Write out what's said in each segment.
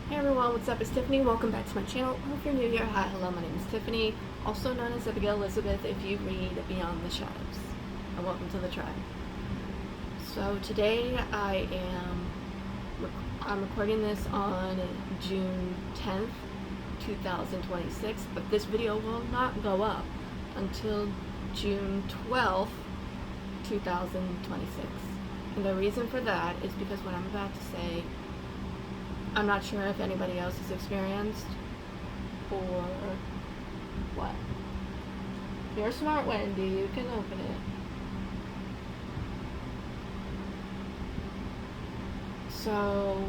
Hey everyone, what's up? It's Tiffany. Welcome back to my channel. If you're new here, hi, hello, my name is Tiffany, also known as Abigail Elizabeth if you read Beyond the Shadows. And welcome to the tribe. So today I'm recording this on June 10th, 2026, but this video will not go up until June 12th, 2026. And the reason for that is because what I'm about to say, I'm not sure if anybody else has experienced or what. You're smart, Wendy. You can open it. So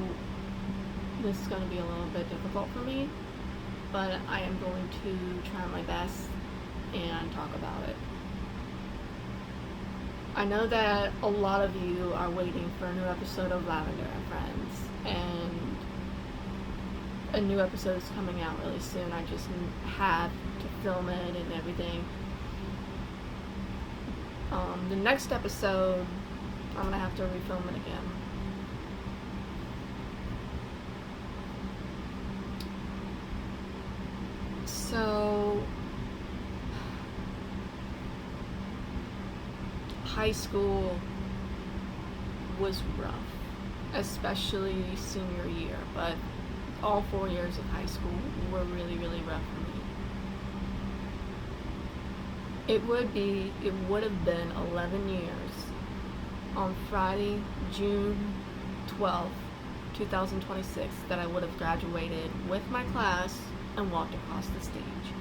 this is going to be a little bit difficult for me, but I am going to try my best and talk about it. I know that a lot of you are waiting for a new episode of Lavender and Friends, and a new episode is coming out really soon. I just had to film it and everything. The next episode, I'm gonna have to refilm it again. So, high school was rough, especially senior year, but all 4 years of high school were really, really rough for me. It would have been 11 years on Friday, June 12th, 2026, that I would have graduated with my class and walked across the stage.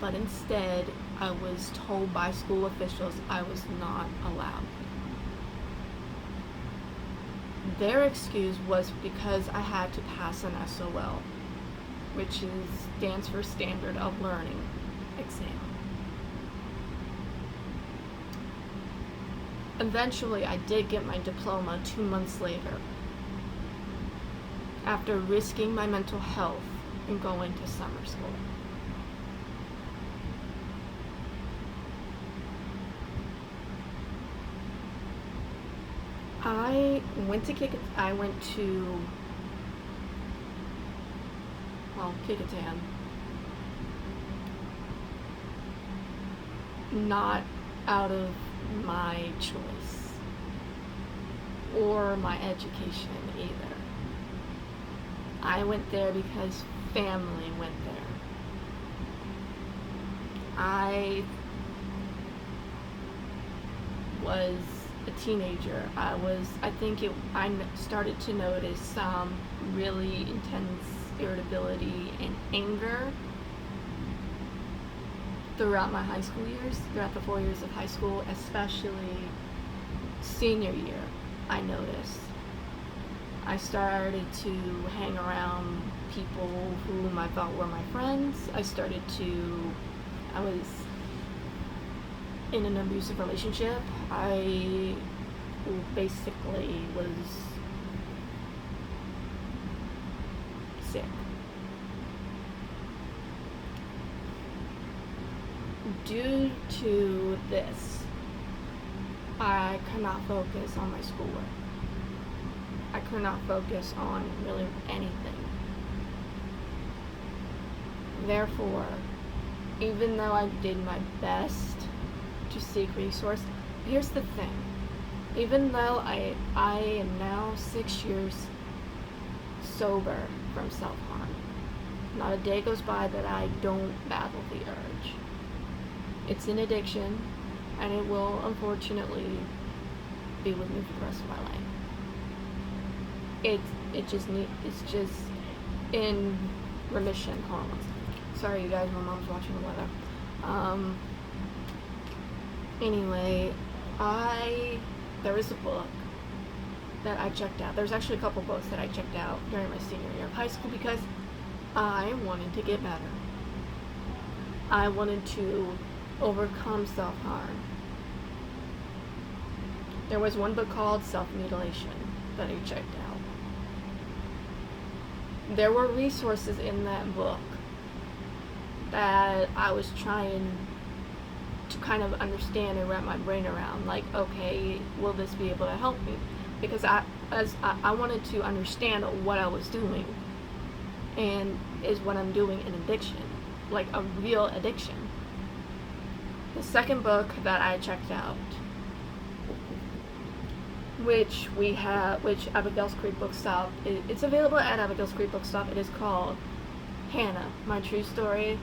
But instead, I was told by school officials I was not allowed. Their excuse was because I had to pass an SOL, which stands for Standard of Learning exam. Eventually, I did get my diploma 2 months later, after risking my mental health and going to summer school. I went to Kickitan, not out of my choice or my education either. I went there because family went there. I was a teenager. I started to notice some really intense irritability and anger throughout my high school years, throughout the 4 years of high school, especially senior year. I noticed I started to hang around people whom I thought were my friends. I was in an abusive relationship. I basically was sick. Due to this, I could not focus on my schoolwork. I could not focus on really anything. Therefore, even though I did my best to seek resource, here's the thing. Even though I am now 6 years sober from self-harm, not a day goes by that I don't battle the urge. It's an addiction, and it will unfortunately be with me for the rest of my life. It's just in remission hormones. Sorry you guys, my mom's watching the weather. Anyway, there was a book that I checked out. There's actually a couple books that I checked out during my senior year of high school because I wanted to get better. I wanted to overcome self-harm. There was one book called Self-Mutilation that I checked out. There were resources in that book that I was trying to kind of understand and wrap my brain around. Like, okay, will this be able to help me? Because I wanted to understand what I was doing and is what I'm doing in addiction, like a real addiction. The second book that I checked out, which Abigail's Creek Bookstop, it's available at Abigail's Creek Bookstop. It is called Hannah, My True Story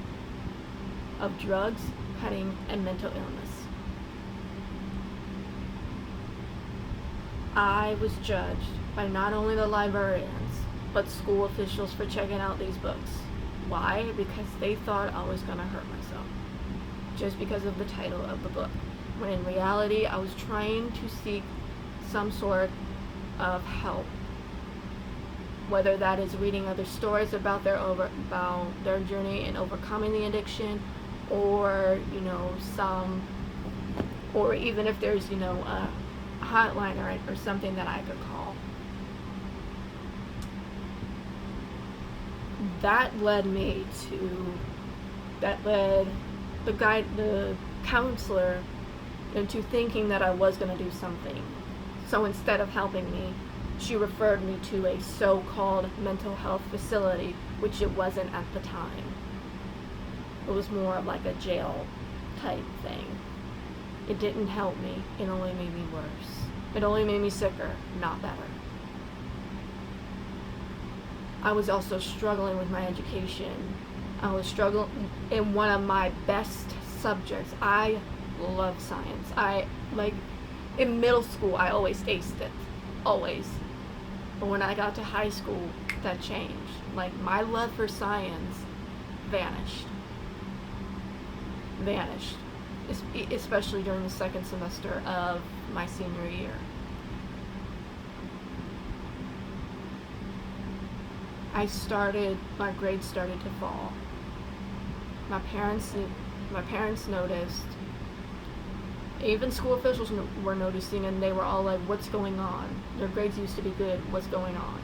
of Drugs, Cutting, and Mental Illness. I was judged by not only the librarians, but school officials for checking out these books. Why? Because they thought I was going to hurt myself, just because of the title of the book. When in reality, I was trying to seek some sort of help. Whether that is reading other stories about their journey in overcoming the addiction, or or even if there's a hotline or something that I could call. That led the counselor into thinking that I was going to do something. So instead of helping me, she referred me to a so-called mental health facility, which it wasn't at the time. It was more of like a jail type thing. It didn't help me. It only made me worse. It only made me sicker, not better. I was also struggling with my education. I was struggling in one of my best subjects. I love science. In middle school, I always aced it. Always. But when I got to high school, that changed. Like, my love for science vanished. Especially during the second semester of my senior year. My grades started to fall. My parents noticed. Even school officials were noticing, and they were all like, what's going on? Your grades used to be good. What's going on?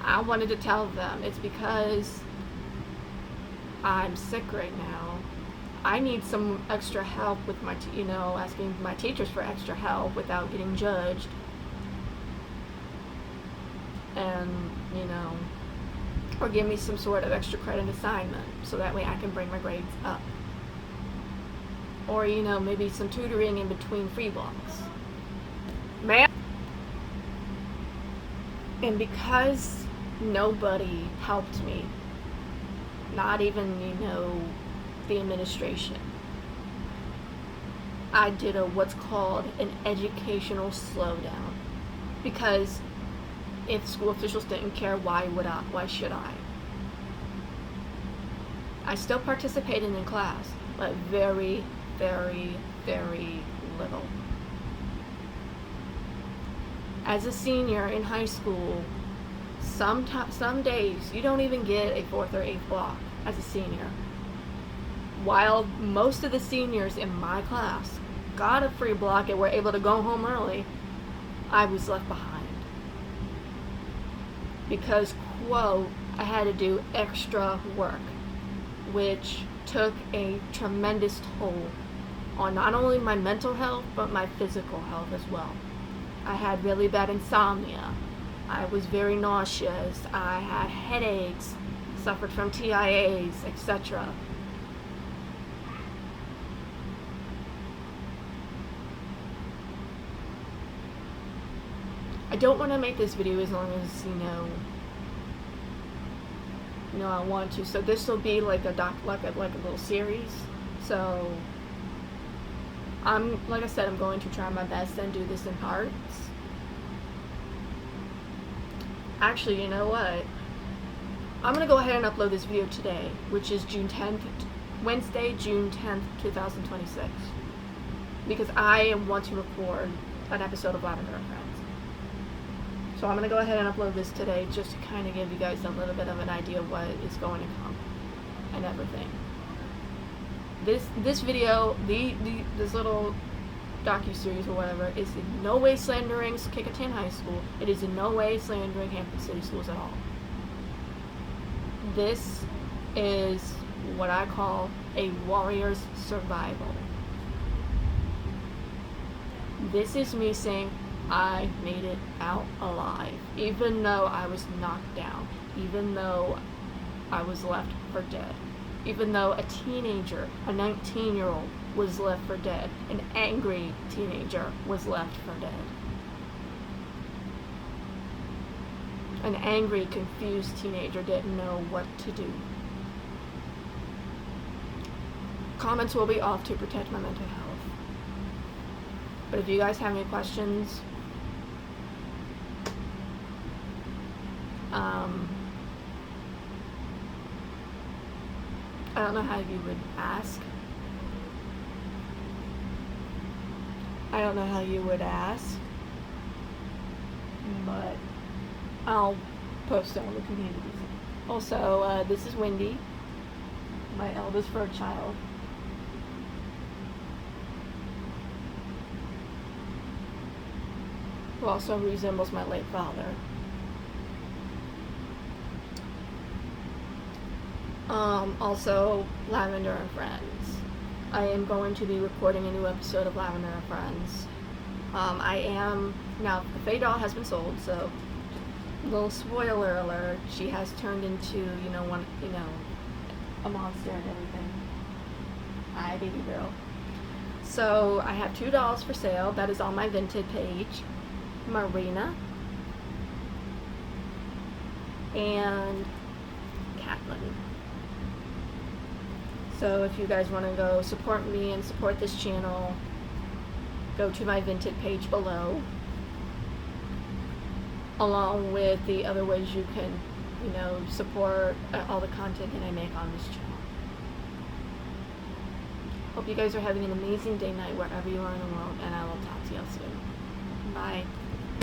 I wanted to tell them it's because I'm sick right now. I need some extra help with asking my teachers for extra help without getting judged. And, or give me some sort of extra credit assignment so that way I can bring my grades up. Or, maybe some tutoring in between free blocks. And because nobody helped me, not even, the administration, I did what's called an educational slowdown. Because if school officials didn't care, why should I? I still participated in class, but very, very, very little. As a senior in high school, some days you don't even get a 4th or 8th block as a senior. While most of the seniors in my class got a free block and were able to go home early, I was left behind. Because, quote, I had to do extra work, which took a tremendous toll on not only my mental health, but my physical health as well. I had really bad insomnia. I was very nauseous. I had headaches, suffered from TIAs, etc. I don't want to make this video as long as, I want to. So this will be like a little series. So like I said, I'm going to try my best and do this in parts. Actually, you know what? I'm going to go ahead and upload this video today, which is Wednesday, June 10th, 2026. Because I want to record an episode of Lavender and Friends. So I'm going to go ahead and upload this today just to kind of give you guys a little bit of an idea of what is going to come and everything. This video, this little docu-series or whatever, is in no way slandering Kecoughtan High School. It is in no way slandering Hampton City Schools at all. This is what I call a warrior's survival. This is me saying, I made it out alive, even though I was knocked down, even though I was left for dead. Even though a teenager, a 19-year-old, was left for dead. An angry teenager was left for dead. An angry, confused teenager didn't know what to do. Comments will be off to protect my mental health. But if you guys have any questions, I don't know how you would ask. But I'll post it on the community. Also, this is Wendy, my eldest third child. Who also resembles my late father. Also, Lavender and Friends. I am going to be recording a new episode of Lavender and Friends. Now the Faye doll has been sold, so little spoiler alert, she has turned into, a monster and everything. Hi, baby girl. So I have 2 dolls for sale. That is on my Vinted page. Marina and Catelyn. So if you guys want to go support me and support this channel, go to my Vinted page below, along with the other ways you can, support all the content that I make on this channel. Hope you guys are having an amazing day, night, wherever you are in the world, and I will talk to you all soon. Bye.